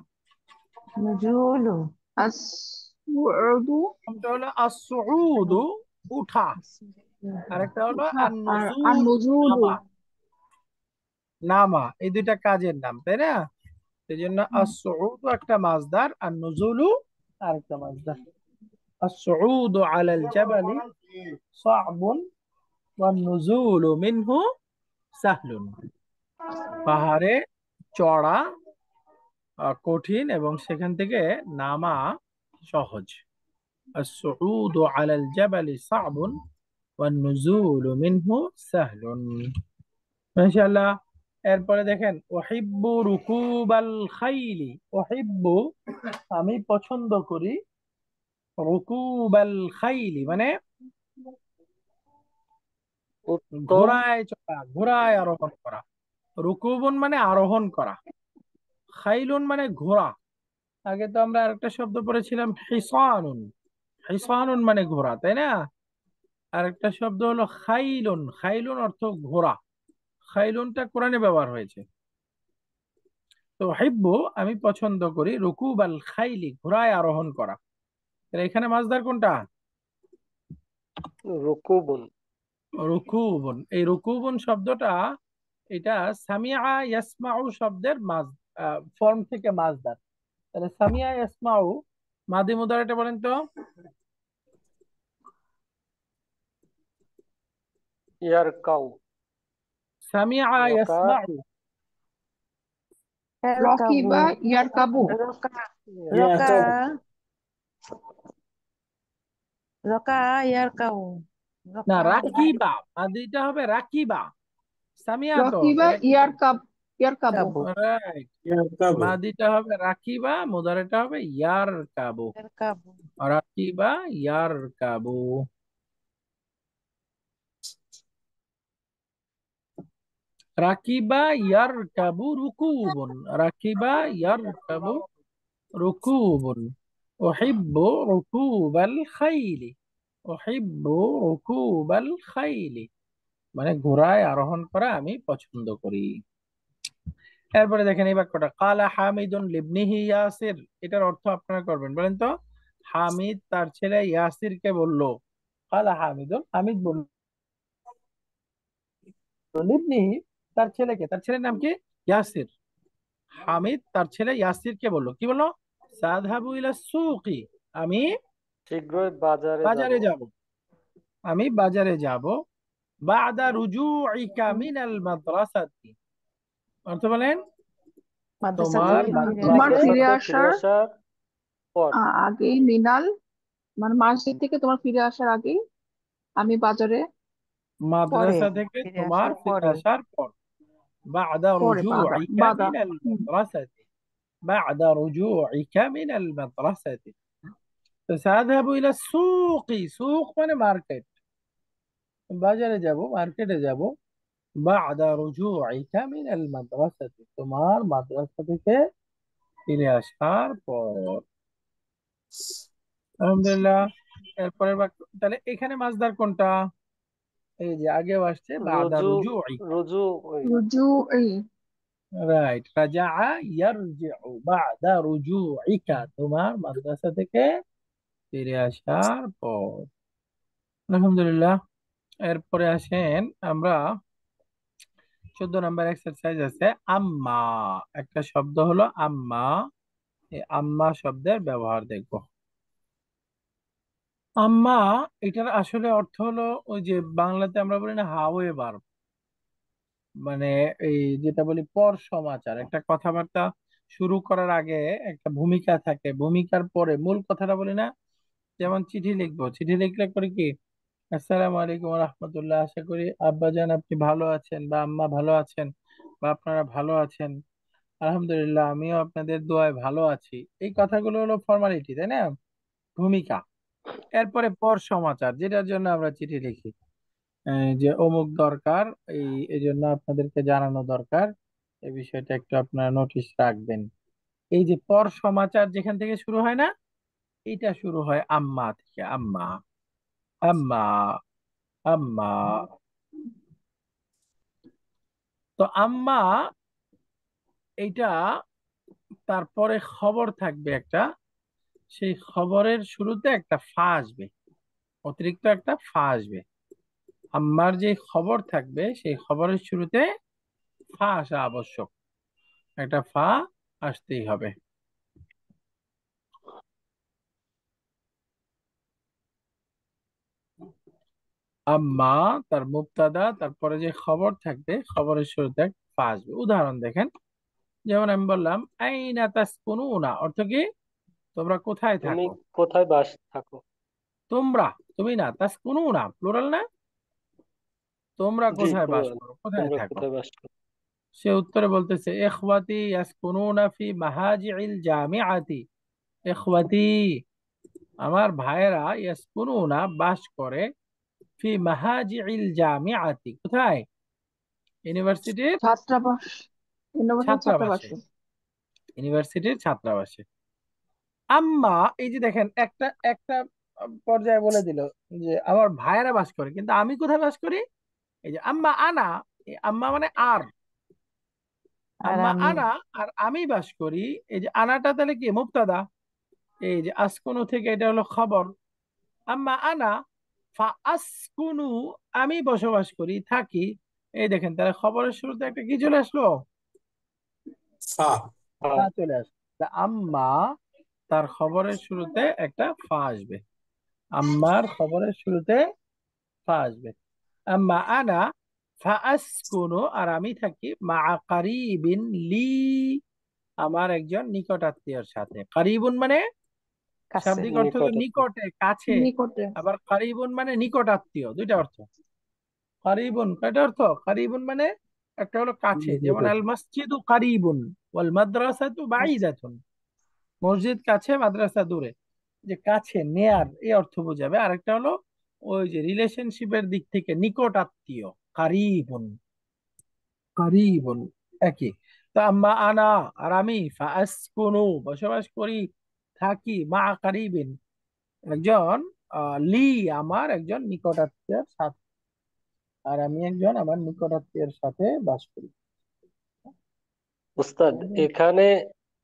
নুজুলু, আসউদু কোনটা হলো as-সুউদু, উঠা। আরেকটা হলো উঠা। আর আন-নুজুল, আন-নুজুলু নামা। নামা, এই দুইটা কাজের নাম, তাই না? সেই জন্য আস-সুউদু একটা মাজদার আর নুজুলু আরেকটা মাজদার। আস-সুউদু আলাল জাবালি সা'বুন ওয়ান নুজুলু মিনহু সাহলুন। পাহাড়ে চড়া কঠিন এবং সেখান থেকে নামা সহজ। আস-সুউদু আলাল জাবালি সা'বুন ওয়ান নুজুলু মিনহু সাহলুন। মাশাআল্লাহ। এরপরে দেখেন ওহিব্বু রুকুবাল খাইলি, ওহিব্বু আমি পছন্দ করি, রুকুবাল খাইলি মানে উত্তম ঘোড়ায় চড়া, ঘোড়ায় আরোহণ করা। রুকুবুন মানে আরোহণ করা, খাইলুন মানে ঘোড়া। আগে তো আমরা আরেকটা শব্দ পড়েছিলাম হিসানুন, হিসানুন মানে ঘোড়া, তাই না? আরেকটা শব্দ হলো খাইলুন, খাইলুন অর্থ ঘোড়া। খাইলুনটা কোরআনে ব্যবহার হয়েছে। তো হিব্বু আমি পছন্দ করি, রুকুবাল খাইলি ঘোড়ায় আরোহণ করা। তাহলে এখানে মাছদার কোনটা? রুকুবুন। রুকুবুন। এই রুকুবুন শব্দটা এটা সামিআ ইয়াসমাউ শব্দের ফর্ম থেকে মাছদার। তাহলে সামিআ ইয়াসমাউ মাদি মুদারিটা বলেন তো। ইয়ারকাউ। সামিআ রকা। ইয়াসমাউ এরকাবু রকিবা ইয়ারকাবু। রকা রকা ইয়ারকাবু। রকা ইয়ারকাবু না, রকাবু রাকিবা, মাদিটা হবে রাকিবা। সামিয়া তো রকিবা এটা কি? ইয়ারকাবু। কাবু রাইট। ইয়ারকাবু। মাদিটা হবে রাকিবা, মুদারিটা হবে ইয়ার কাবু। এরকাবু রাকিবা ইয়ার কাবু। রাকিবা ইয়ার কাবু রুকুবুন, রাকিবা ইয়ার কাবু রুকুবুন। উহিব্বু রুকুবাল খাইলি, উহিব্বু রুকুবাল খাইলি মানে ঘোড়ায় আরোহণ করা আমি পছন্দ করি। এরপরে দেখেন এই বাক্যটা কালা হামিদুন লিবনিহি ইয়াসির, এটার অর্থ আপনারা করবেন, বলেন তো। হামিদ তার ছেলে ইয়াসিরকে বলল, কালা হামিদুন, হামিদ বলল লিবনিহি তার ছেলেকে, তার ছেলের নাম কি? ইয়াসির। হামিদ তার ছেলে ইয়াসিরকে বলল, কি বললো? সাযহাবু ইলা সুকি, আমি শীঘ্রই বাজারে যাব। বাজারে যাব, আমি বাজারে যাব। বাদা রুজুইকা মিনাল মাদ্রাসাতি, অর্থ বলেন মাদ্রাসা তোমার থেকে ফিরে তোমার মাদ্রাসা, ফিরে মাদ্রাসাতে ফিরে আসার আসার পর। আগেই মিনাল, মানে মসজিদ থেকে তোমার ফিরে আসার আগেই আমি বাজারে। পরে মাদ্রাসা থেকে ফিরে তোমার আসার ফিরে পরে আসার পর। বাদা পরে বাদা রুজুইকা বাদা। মিনাল মাদ্রাসাতি, বাদা রুজুইকা মিনাল মাদ্রাসাতি। তো সাযহাবু ইলা সুকি, সুক মানে মার্কেট, বাজারে যাব, মার্কেটে যাব। বাদা রুজুইকা মিনাল মাদ্রাসাতি, তোমার মাদ্রাসা থেকে ফিরে আসার পর। আলহামদুলিল্লাহ। এরপরে তাহলে এখানে মাছদার কোনটা? এই যে আগেও আসছে বাদা রুজু। রুজুইকা। রুজু ওই। রুজুই। রাইট, রাজা ইয়ারজিউ বাদা রুজুইকা, তোমার মাদ্রাসা থেকে ফিরে আসার পর। আলহামদুলিল্লাহ। এরপরে আসেন আমরা 14 নম্বর এক্সারসাইজ আছে আম্মা। একটা শব্দ হলো আম্মা, এই আম্মা শব্দের ব্যবহার দেখব। আম্মা এটার আসলে অর্থ হলো ওই যে বাংলাতে আমরা বলি না হাওয়ে বার, মানে এই যেটা বলি পর সমাচার। একটা কথাবার্তা শুরু করার আগে একটা ভূমিকা থাকে, ভূমিকার পরে মূল কথাটা বলি না। যেমন চিঠি লিখবো, চিঠি লিখলে করি কি, আসসালামু আলাইকুম রহমতুল্লাহ, আশা করি আব্বাজান আপনি ভালো আছেন বা আম্মা ভালো আছেন বা আপনারা ভালো আছেন, আলহামদুলিল্লাহ আমিও আপনাদের দোয়ায় ভালো আছি। এই কথাগুলো হলো ফর্মালিটি, তাই না? ভূমিকা। এরপরে পর সমাচার, যেটার জন্য আমরা চিঠি লিখি, যে অমুক দরকার, এই জন্য আপনাদেরকে জানানো দরকার, এই বিষয়টা একটু আপনারা নোটিশ রাখবেন। এই যে পর সমাচার যেখান থেকে শুরু হয় না, এটা শুরু হয় আম্মা থেকে। আম্মা, আম্মা, আম্মা। তো আম্মা এইটা, তারপরে খবর থাকবে একটা, সেই খবরের শুরুতে একটা ফা আসবে, অতিরিক্ত একটা ফা আসবে। আম্মার যে খবর থাকবে সেই খবরের শুরুতে ফা আসা আবশ্যক, একটা ফা আসতেই হবে। আম্মা তার মুবতাদা, তারপরে যে খবর থাকবে খবরের শুরুতে ফা আসবে। উদাহরণ দেখেন, যেমন আমি বললাম আইনা তাসকুনুনা, অর্থ কি? তোমরা কোথায় তুমি থাকো। কোথায় বাস থাকো? তোমরা, তুমি না, তাসকুনুনা প্লুরাল না, তোমরা জি, কোথায় বাস প্লুরাল। করো, কোথায় তোমরা থাকো। কোথায় বাস করো? সে উত্তরে বলতেছে ইখওয়াতি ইয়াসকুনুনা ফি মাহাজিল জামিআতি। ইখওয়াতি, আমার ভাইয়েরা, ইয়াসকুনুনা বাস করে, ফি মাহাজিল জামিআতি, কোথায়? ইউনিভার্সিটির ছাত্রাবাস, ইউনিভার্সিটি ছাত্রাবাসে, ছাত্রাবাসে। ইউনিভার্সিটির ছাত্রাবাসে। আম্মা, এই যে দেখেন একটা একটা পর্যায়ে বলে দিল যে আমার ভাইয়েরা বাস করে, কিন্তু আমি কোথায় বাস করি? এই যে আম্মা আনা, এই আম্মা মানে আর, আর আম্মা আমি। আনা, আর আমি বাস করি। এই যে আনাটা তাহলে কি মুবতাদা, এই যে আসকুনু থেকে এটা হলো খবর। আম্মা আনা ফা আসকুনু, আমি বসবাস করি, থাকি। এই দেখেন তাহলে খবরের শুরুতে একটা কি চলে আসলো? ফা। ফা হ্যাঁ। চলে আসলো। তা আম্মা তার খবরের শুরুতে একটা ফা আসবে, আম্মার খবরের শুরুতে ফা আসবে। আম্মা আনা ফা আসকুনু, আর আমি থাকি মা কারিবিন লি, আমার একজন নিকট আত্মীয়র সাথে। কারিবুন মানে কাছে। শাব্দিক অর্থ হলো নিকটে। নিকটে, কাছে। নিকটে। আবার কারিবুন মানে নিকট আত্মীয়, দুইটা অর্থ। কারিবুন কয়টা অর্থ? কারিবুন মানে একটা হলো কাছে, যেমন আল মসজিদু কারিবুন ওয়াল মাদ্রাসাতু বাঈদাতুন, মসজিদ কাছে, মাদ্রাসা দূরে। যে কাছে, নেয়ার, এই অর্থ বোঝাবে। আরেকটা হলো ওই যে রিলেশনশিপের দিক থেকে নিকট আত্মীয়, কারিবুন, কারিবুন একই। তো আম্মা আনা, আর আমি, ফাআসকুনু বসবাস করি, থাকি, মা কারিবিন একজন লি, আমার একজন নিকটাত্মীয়ের সাথে, আর আমি একজন আমার নিকটাত্মীয়ের সাথে বাস করি। উস্তাদ, এখানে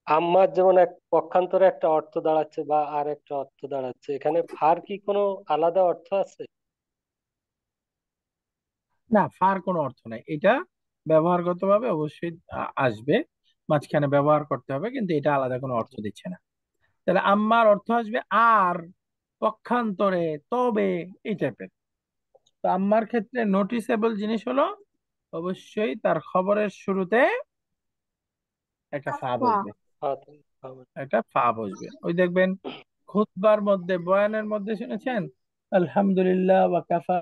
আম্মার যেমন এক পক্ষান্তরে একটা অর্থ দাঁড়াচ্ছে বা আর একটা অর্থ দাঁড়াচ্ছে, এখানে ফার কি কোনো আলাদা অর্থ আছে? না, ফার কোনো অর্থ নাই, এটা ব্যবহারগত ভাবে অবশ্যই আসবে, মাঝখানে ব্যবহার করতে হবে, কিন্তু এটা আলাদা কোনো অর্থ দিচ্ছে না। তাহলে আম্মার অর্থ আসবে আর, পক্ষান্তরে, তবে, এই টাইপের। তো আম্মার ক্ষেত্রে নোটিসেবল জিনিস হলো অবশ্যই তার খবরের শুরুতে একটা ফা ফা। বসবে, হ্যাঁ, হবে। একটা ফা বসবে। ওই দেখবেন খুতবার মধ্যে, বয়ানের মধ্যে শুনেছেন আলহামদুলিল্লাহ ওয়া কাফা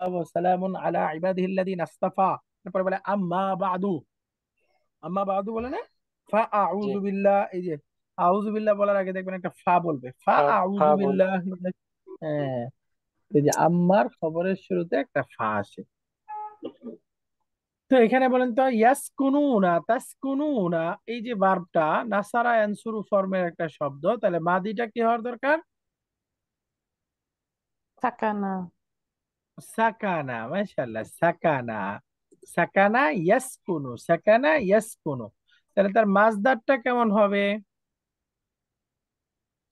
ওয়া সালামুন আলা ইবাদিহিল্লাযিনা ইসতাফা, তারপরে বলে আম্মা বাদু, আম্মা বাদু বলে না, ফা জি। আউযু বিল্লাহ, এই যে আউযু বিল্লাহ বলার আগে দেখবেন একটা ফা বলবে, ফা হ্যাঁ, আউযু হ্যাঁ বল। বিল্লাহ। হ্যাঁ, এই যে আম্মার খবরের শুরুতে একটা ফা আসে। তো এখানে বলেন তো ইয়াসকুনুনা তাসকুনুনা, এই যে ভার্বটা নাসারা ইয়ানসুরু ফর্মের একটা শব্দ, তাহলে মাদিটা কি হওয়ার দরকার? সাকানা। সাকানা, মাশাআল্লাহ, সাকানা, সাকানা ইয়াসকুনু, সাকানা ইয়াসকুনু। তাহলে তার মাসদারটা কেমন হবে?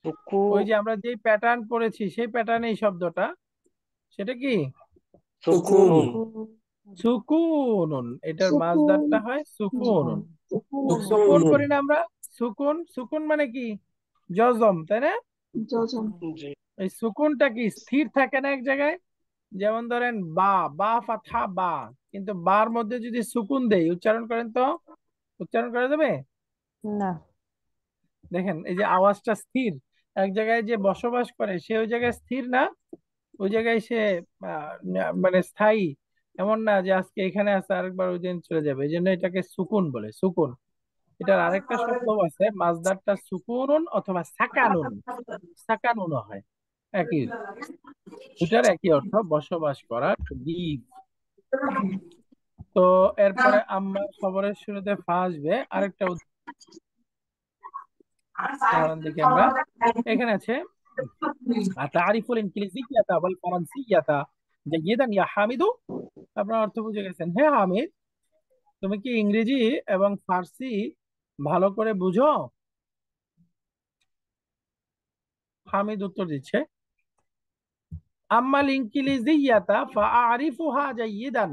সুকু। ওই যে আমরা যে প্যাটার্ন পড়েছি সেই প্যাটার্নে এই শব্দটা, সেটা কি? সুকুন। সুকুনুন। সুকুনুন, এটার সুকুন। মাসদারটা হয় সুকুনুন। সুকুন। সুকুন সুকুন। করি না আমরা, সুকুন, সুকুন মানে কি? জজম, তাই না? যোজন। জি। এই সুকুনটা কি স্থির থাকে না এক জায়গায়? যেমন ধরেন বা, বা ফাথা বা, কিন্তু বার মধ্যে যদি সুকুন দেই, উচ্চারণ করেন তো, উচ্চারণ করা যাবে? না। দেখেন এই যে আওয়াজটা স্থির, এক জায়গায় যে বসবাস করে সে ওই জায়গায় স্থির না, ওই জায়গায় সে মানে স্থায়ী এমন না, যে আজকে এখানে আছে আরেকবার ওই দিন চলে যাবে, এই জন্য এটাকে সুকুন বলে, সুকুন। এটার আরেকটা শব্দ আছে, মাসদারটা সুকুনুন অথবা সাকানুন, সাকানুনও হয়, একই, দুটার একই অর্থ, বসবাস করা, লিভ। তো এরপরে আম্মার খবরের শুরুতে ফা আসবে। আরেকটা উদাহরণ দেখি আমরা, এখানে আছে তারিফুল ইনক্লিজিয়াতা ওয়াল ফারান্সিয়াতা জাইয়িদান ইয়া হামিদু। আপনার অর্থ বুঝে গেছেন, হ্যাঁ হামিদ, তুমি কি ইংরেজি এবং ফার্সি ভালো করে বুঝো? হামিদ উত্তর দিচ্ছে আম্মাল ইনক্লিজিয়াতা ফাআরিফুহা জাইয়িদান,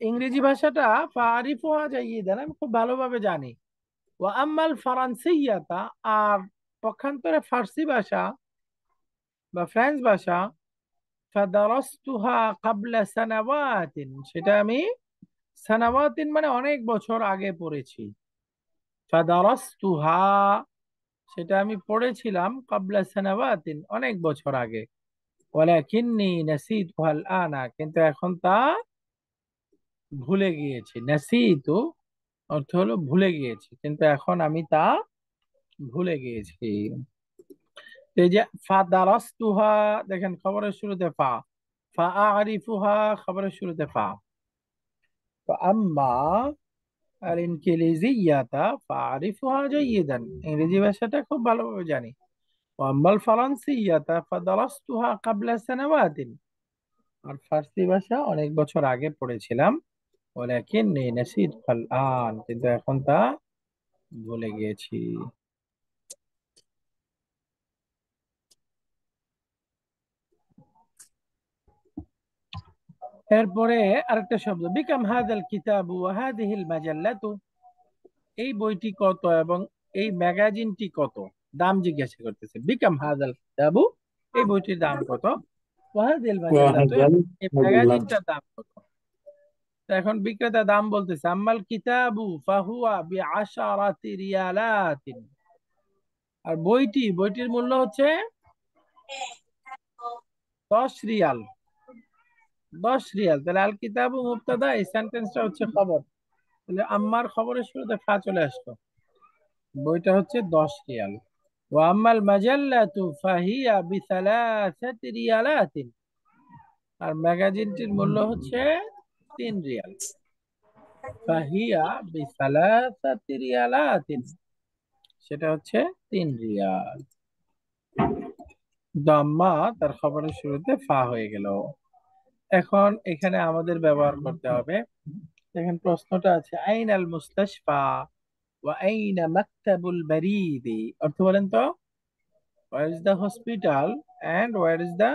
ইংরেজি ভাষাটা ফারিফুহা জাইয়িদান আমি খুব ভালোভাবে জানি। ওয়া আম্মাল ফারান্সিয়াতা, আর পক্ষান্তরে ফার্সি ভাষা বা ফ্রেঞ্চ ভাষা, ফাদারাসতুহা ক্বাবলা সানাওয়াতিন, সেটা আমি সানাওয়াতিন মানে অনেক বছর আগে পড়েছি। ফাদারাসতুহা, সেটা আমি পড়েছিলাম ক্বাবলা সানাওয়াতিন অনেক বছর আগে। ওয়ালাকিন্নী নাসিতুহা আনা, কিন্তু এখন তা ভুলে গিয়েছি। নাসিতু অর্থ হলো ভুলে গিয়েছি, কিন্তু এখন আমি তা ভুলে গিয়েছি। এই যে ফাদারাসতুহা, দেখেন খবরের শুরুতে ফা, ফাআরিফুহা খবরের শুরুতে ফা। আম্মা আল ইনকিলিজিয়াতা ফাআরিফুহা জাইয়িদান, ইংরেজি ভাষাটা খুব ভালোভাবে জানি। আম্মাল ফারান্সিয়াতা ফাদারাসতুহা ক্বাবলা সানাওয়াতিন, আর ফার্সি ভাষা অনেক বছর আগে পড়েছিলাম। ওয়ালাকিন্নী নাসিতুহাল আন, কিন্তু এখন তা ভুলে গিয়েছি। এরপরে আরেকটা শব্দ, বিকাম হাদাল কিতাবু ওয়া হাদিহিল মাজাল্লাতু, এই বইটি কত এবং এই ম্যাগাজিনটি কত, দাম জিজ্ঞাসা করতেছে। বিকাম হাদাল কিতাবু, এই বইটির দাম কত, ওয়া হাদিহিল মাজাল্লাতু, وهذا এই المجلد ম্যাগাজিনটার দাম কত। তো এখন বিক্রেতা দাম বলতেছে, আম্মাল কিতাবু ফাহুয়া বিআশারাতি রিয়ালাতিন, আর বইটির মূল্য হচ্ছে 10 রিয়াল। 10 রিয়াল, তাহলে আল কিতাবু মুবতাদা, এই সেন্টেন্সটা হচ্ছে খবর, তাহলে আম্মার খবরের শুরুতে ফা চলে আসলো। বইটা হচ্ছে 10 রিয়াল। ওয়া আম্মাল মাজাল্লাতু ফাহিয়া বিসালাসাতি রিয়ালাতিন, আর ম্যাগাজিনটির মূল্য হচ্ছে 3 রিয়াল। ফাহিয়া বিসালাসাতি রিয়ালাতিন, সেটা হচ্ছে 3 রিয়াল। দাম্মা তার খবরের শুরুতে ফা হয়ে গেল। এখন এখানে আমাদের ব্যবহার করতে হবে, দেখেন প্রশ্নটা আছে আইনাল মুস্তাশফা ওয়া আইনা মাকতাবুল বারিদি, অর্থ বলেন তো, where is the hospital and where is the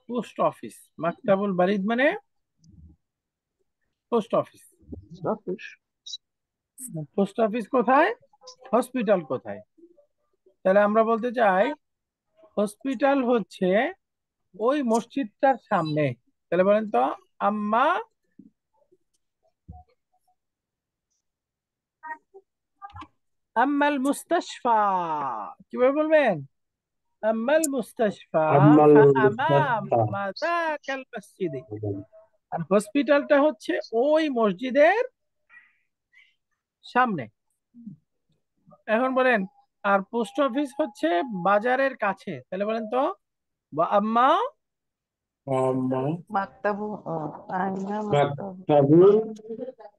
post office. মাকতাবুল বারিদ মানে post office. Office. Post office কোথায়, হসপিটাল কোথায়? তাহলে আমরা বলতে চাই হসপিটাল হচ্ছে ওই মসজিদটার সামনে। তাহলে বলেন তো, আম্মা আম্মাল মুস্তাশফা, কিভাবে বলবেন? আম্মাল মুস্তাশফা أما المستشفى ফাআমামা যাকাল মসজিদে, আর হসপিটালটা হচ্ছে ওই মসজিদের সামনে। এখন বলেন, আর পোস্ট অফিস হচ্ছে বাজারের কাছে, তাহলে বলেন তো, বা আম্মা وأما মাকতাবু আইনা মাকতাবু مكتب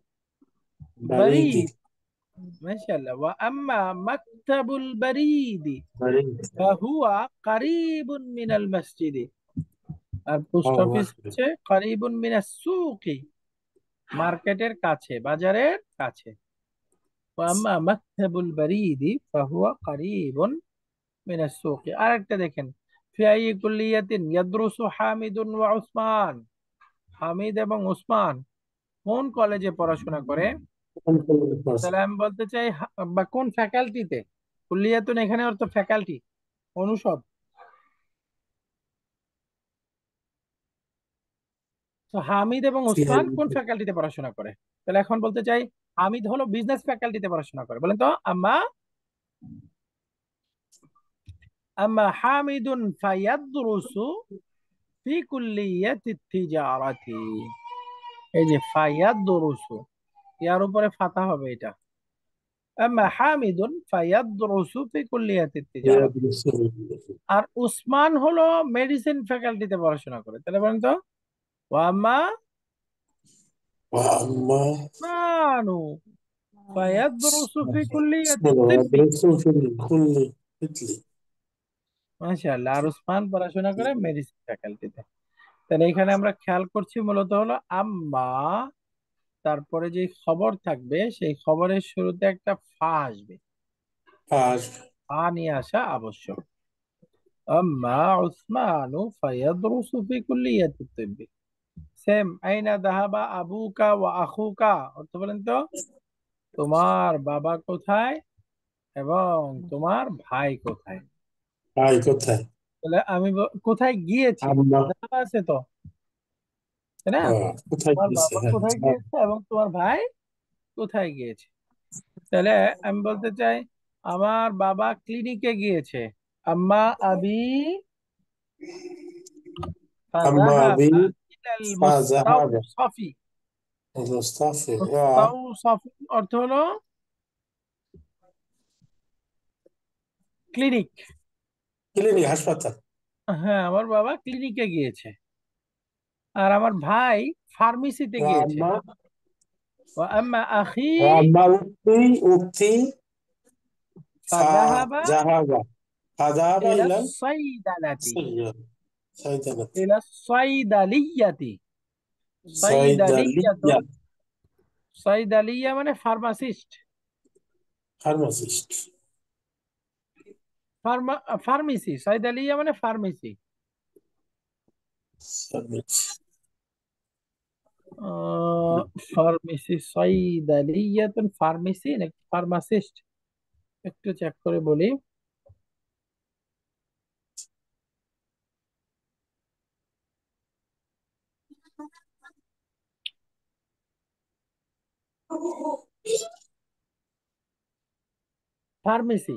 বারিদ, بريد মাশাআল্লাহ, ওয়া আম্মা মাকতাবুল বারিদি بريد ফাহুয়া কারীবুন মিনাল মসজিদি, আর পোস্ট الله অফিস أكبر হচ্ছে কারীবুন মিনাস সুকি, মার্কেটের কাছে, বাজারের কাছে। ওয়া আম্মা মাকতাবুল বারিদি ফাহুয়া কারীবুন মিনাস সুকি। আরেকটা দেখেন, ফি আইয়ি কুল্লিয়াতিন ইয়াদরুসু হামিদুন ওয়া উসমান, হামিদ এবং উসমান কোন কলেজে পড়াশোনা করে? তাহলে আমি বলতে চাই বা কোন ফ্যাকাল্টিতে। কুল্লিয়াতুন এখানে অর্থ ফ্যাকাল্টি, অনুষদ। তো হামিদ এবং في উসমান কোন ফ্যাকাল্টিতে পড়াশোনা করে? তাহলে এখন বলতে চাই হামিদ হলো বিজনেস ফ্যাকাল্টিতে পড়াশোনা করে। বলেন তো, আম্মা আম্মা হামিদুন ফায়াদরুসু ফি কুল্লিয়াতি তিজারাতি, এই যে ফায়াদরুসু, ইয়ার উপরে ফাতা হবে এটা। আম্মা হামিদুন ফায়াদরুসু ফি কুল্লিয়াতি তিজারাতি, يدرس আর উসমান হলো মেডিসিন ফ্যাকাল্টিতে পড়াশোনা করে। তাহলে বলেন তো, ওয়াম্মা وأما মানু ফায়াদরুসু ফি কুল্লিয়াতি اسمه তিব্বি। يدرس في الكل مثلي মাশাআল্লাহ, আর উসমান পড়াশোনা করে মেডিসিন ফ্যাকাল্টিতে। তাহলে এখানে আমরা খেয়াল করছি মূলত হলো আম্মা, তারপরে যে খবর থাকবে সেই খবরের শুরুতে একটা ফা আসবে, فاش ফা নিয়ে আসা আবশ্যক। আম্মা উসমানু ফায়াদরুসু ফি কুল্লিয়াতি তিব্বি, সেম। আইনা যাহাবা আবুকা ওয়া আখুকা, অর্থ বলেন তো। তোমার বাবা কোথায় এবং তোমার ভাই কোথায়? ভাই কোথায়? তাহলে আমি কোথায় গিয়েছে, আম্মা যাহাবা আছে তো, তাই না? কোথায় তোমার গেছে? বাবা হ্যাঁ, কোথায় গিয়েছে এবং তোমার ভাই কোথায় গিয়েছে। তাহলে আমি বলতে চাই আমার বাবা ক্লিনিকে গিয়েছে। আম্মা আবি আম্মা আবি ফাযাহাবা ইলাল ফাজাহাবা মুস্তাওসফি। মুস্তাফি মুস্তাওসফ অর্থ হলো ক্লিনিক। ক্লিনিক, হাসপাতাল। হ্যাঁ, আমার বাবা ক্লিনিকে গিয়েছে আর আমার ভাই ফার্মেসিতে ও গিয়েছে। আম্মা ওয়া আম্মা আখি ও আম্মা উক্তি উক্তি ফাযাহাবা ফাজাহাবা ফাজাহাবা ইলা ইলাল সাইদালাতি। সাইয়্যাদ সাইদালাত ইলা সাইদালিয়াতি। সাইদালিয়া সাইদালিয়াতুন, সাইদালিয়া মানে ফার্মাসিস্ট। ফার্মাসিস্ট। ফার্মেসি, সাইদালিয়া মানে ফার্মেসি। ফার্মেসি, সাইদালিয়াতুন ফার্মেসি নাকি ফার্মাসিস্ট, একটু চেক করে বলি। ফার্মেসি।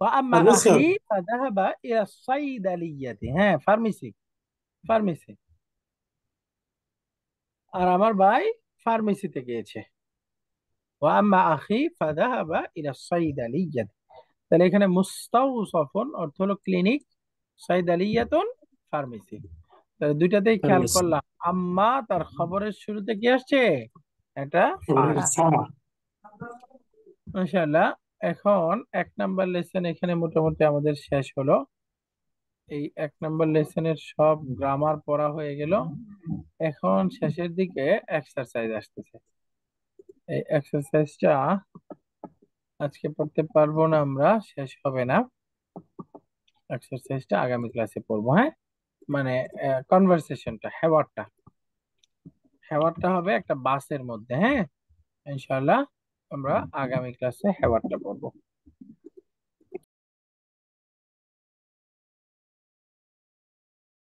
আম্মা ফার্মেসি আখি হবে। ফাযাহাবা ইলা সাইদালিয়াতি, হ্যাঁ ফার্মেসি, ফার্মেসি। আর আমার ভাই ফার্মেসিতে গিয়েছে। ওয়া আম্মা আখি ফাযাহাবা ইলা সাইদালিয়াতি। তাহলে এখানে মুস্তাওসাফুন অর্থ হলো ক্লিনিক, সাইদালিয়াতুন ফার্মেসি। তাহলে দুইটাতেই খেয়াল ফার্মেসি। করলাম আম্মা তার খবরের শুরুতে কি আসছে, এটা ফা। মাশাআল্লাহ। এখন 1 নাম্বার লেসন এখানে মোটামুটি আমাদের শেষ হলো। এই 1 নাম্বার লেসনের সব গ্রামার পড়া হয়ে গেল। এখন শেষের দিকে এক্সারসাইজ আসতেছে। এই এক্সারসাইজটা আজকে পড়তে পারবো না আমরা, শেষ হবে না। এক্সারসাইজটা আগামী ক্লাসে পড়বো, হ্যাঁ। মানে কনভারসেশনটা, হেওয়ারটা, হেওয়ারটা হবে একটা বাসের মধ্যে, হ্যাঁ। ইনশাআল্লাহ আমরা আগামী ক্লাসে হেওয়ারটা পড়বো।